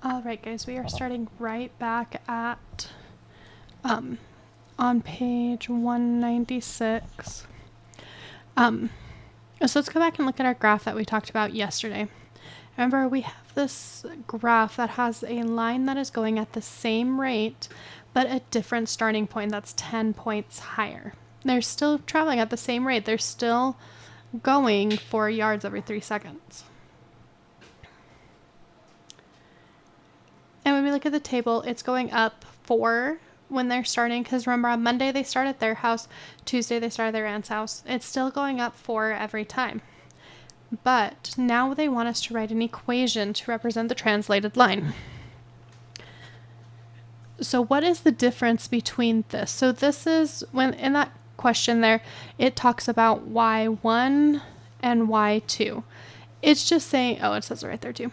All right, guys, we are starting right back at on page 196. So let's go back and look at our graph that we talked about yesterday. Remember, we have this graph that has a line that is going at the same rate, but a different starting point that's 10 points higher. They're still traveling at the same rate. They're still going 4 yards every 3 seconds. And when we look at the table, it's going up 4 when they're starting, because remember on Monday they start at their house, Tuesday they start at their aunt's house. It's still going up 4 every time. But now they want us to write an equation to represent the translated line. So what is the difference between this? So this is, when in that question there, it talks about y1 and y2. It's just saying, oh, it says it right there too.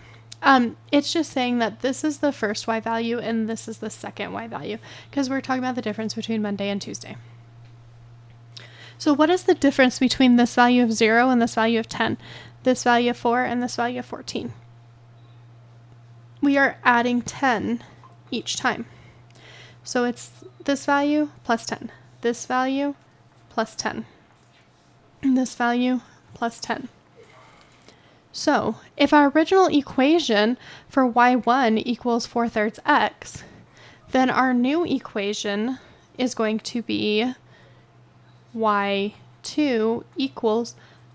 It's just saying that this is the first y value and this is the second y value, because we're talking about the difference between Monday and Tuesday. So what is the difference between this value of 0 and this value of 10, this value of 4 and this value of 14? We are adding 10 each time. So it's this value plus 10, this value plus 10, and this value plus 10. So if our original equation for y1 equals 4/3 x, then our new equation is going to be y2 equals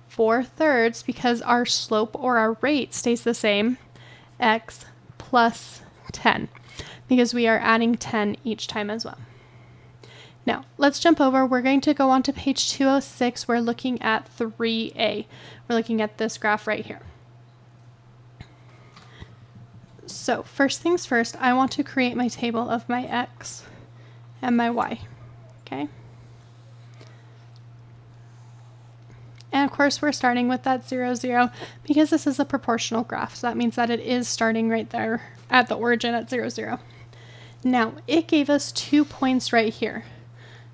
4/3, because our slope or our rate stays the same, x plus 10, because we are adding 10 each time as well. Now, let's jump over. We're going to go on to page 206. We're looking at 3a. We're looking at this graph right here. So first things first, I want to create my table of my x and my y, okay? And of course, we're starting with that 0, 0, because this is a proportional graph. So that means that it is starting right there at the origin at 0, 0. Now, it gave us 2 points right here.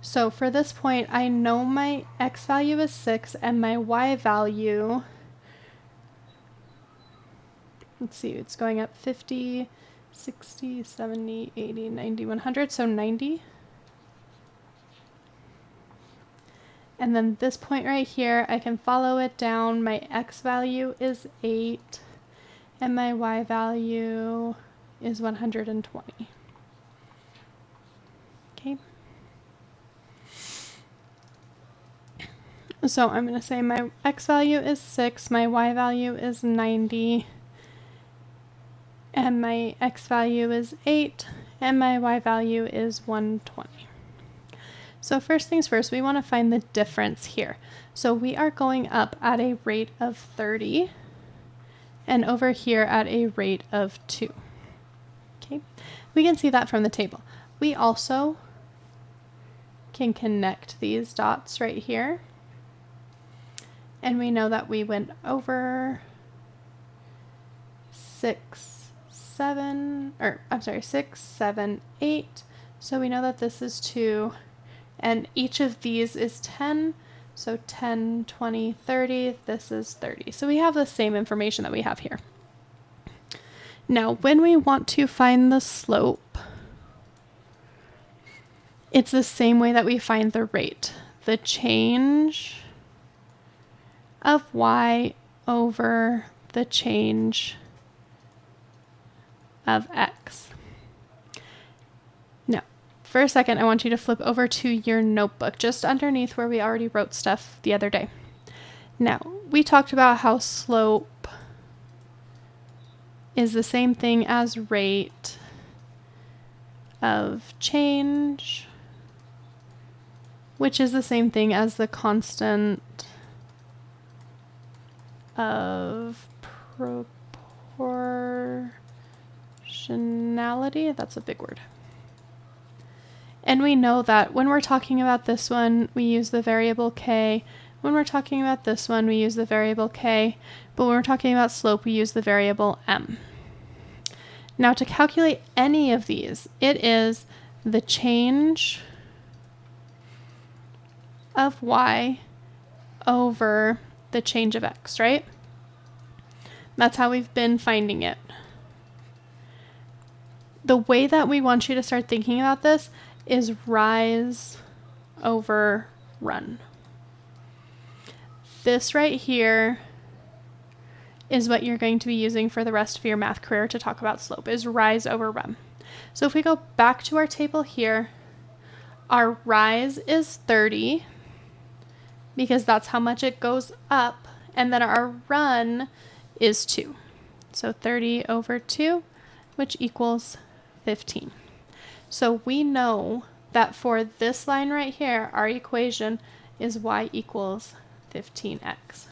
So for this point, I know my x value is 6 and my y value, let's see, it's going up 50, 60, 70, 80, 90, 100, so 90. And then this point right here, I can follow it down. My x value is 8 and my y value is 120. Okay. So I'm going to say my x value is 6, my y value is 90, and my x value is 8, and my y value is 120. So first things first, we want to find the difference here. So we are going up at a rate of 30, and over here at a rate of 2. Okay, we can see that from the table. We also can connect these dots right here. And we know that we went over 6, 7, 8. So we know that this is 2, and each of these is 10. So 10, 20, 30, this is 30. So we have the same information that we have here. Now, when we want to find the slope, it's the same way that we find the rate. The change of y over the change of x. Now, for a second, I want you to flip over to your notebook, just underneath where we already wrote stuff the other day. Now, we talked about how slope is the same thing as rate of change, which is the same thing as the constant of proportionality. That's a big word. And we know that when we're talking about this one, we use the variable k. When we're talking about this one, we use the variable k. But when we're talking about slope, we use the variable m. Now, to calculate any of these, it is the change of y over the change of x, right? That's how we've been finding it. the way that we want you to start thinking about this is rise over run. This right here is what you're going to be using for the rest of your math career to talk about slope, is rise over run. So if we go back to our table here, our rise is 30 because that's how much it goes up, and then our run is 2. So 30 over 2, which equals 15. So we know that for this line right here, our equation is y equals 15x.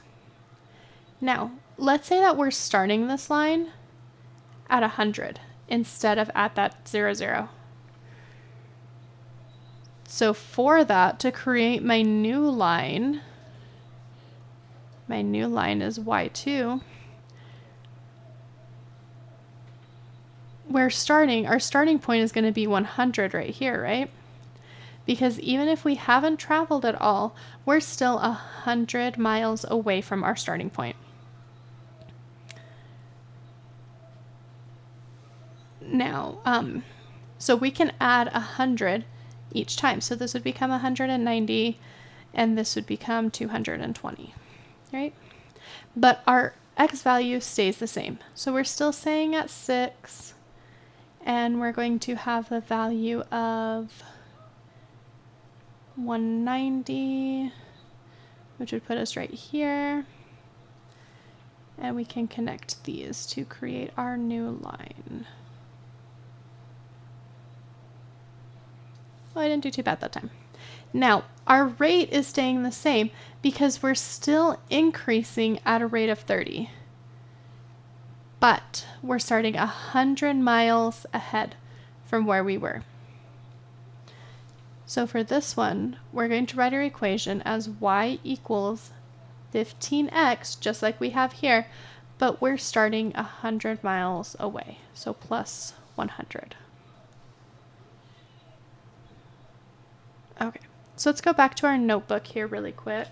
Now, let's say that we're starting this line at 100 instead of at that 0, 0. So for that, to create my new line is y2. Our starting point is going to be 100 right here, right? Because even if we haven't traveled at all, we're still 100 miles away from our starting point. Now, so we can add 100 each time. So this would become 190, and this would become 220, right? But our x value stays the same. So we're still staying at 6, and we're going to have the value of 190, which would put us right here. And we can connect these to create our new line. Well, I didn't do too bad that time. Now, our rate is staying the same because we're still increasing at a rate of 30. But we're starting 100 miles ahead from where we were. So for this one, we're going to write our equation as y equals 15x, just like we have here, but we're starting 100 miles away, so plus 100. Okay, so let's go back to our notebook here really quick.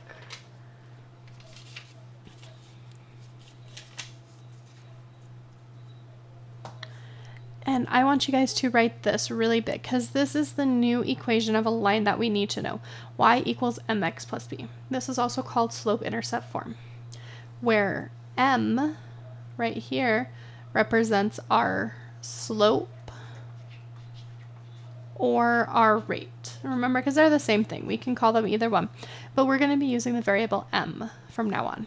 And I want you guys to write this really big because this is the new equation of a line that we need to know. Y equals mx plus b. This is also called slope-intercept form, where m right here represents our slope or our rate. Remember, because they're the same thing. We can call them either one, but we're going to be using the variable m from now on.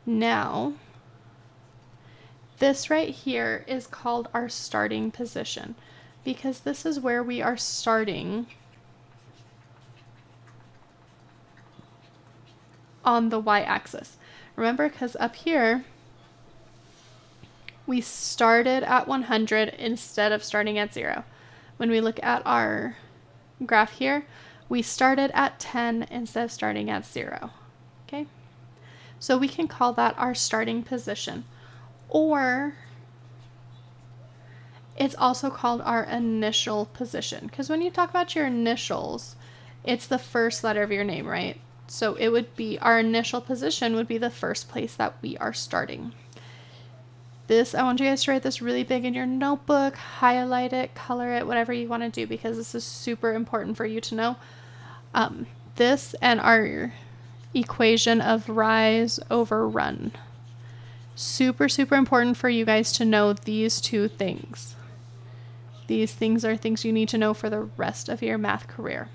Now, this right here is called our starting position because this is where we are starting on the y-axis. Remember, because up here, we started at 100 instead of starting at 0. When we look at our graph here, we started at 10 instead of starting at 0. Okay? So we can call that our starting position. Or it's also called our initial position. Because when you talk about your initials, it's the first letter of your name, right? So it would be, our initial position would be the first place that we are starting. This, I want you guys to write this really big in your notebook, highlight it, color it, whatever you want to do, because this is super important for you to know. This and our equation of rise over run. Super, super important for you guys to know these two things. These things are things you need to know for the rest of your math career.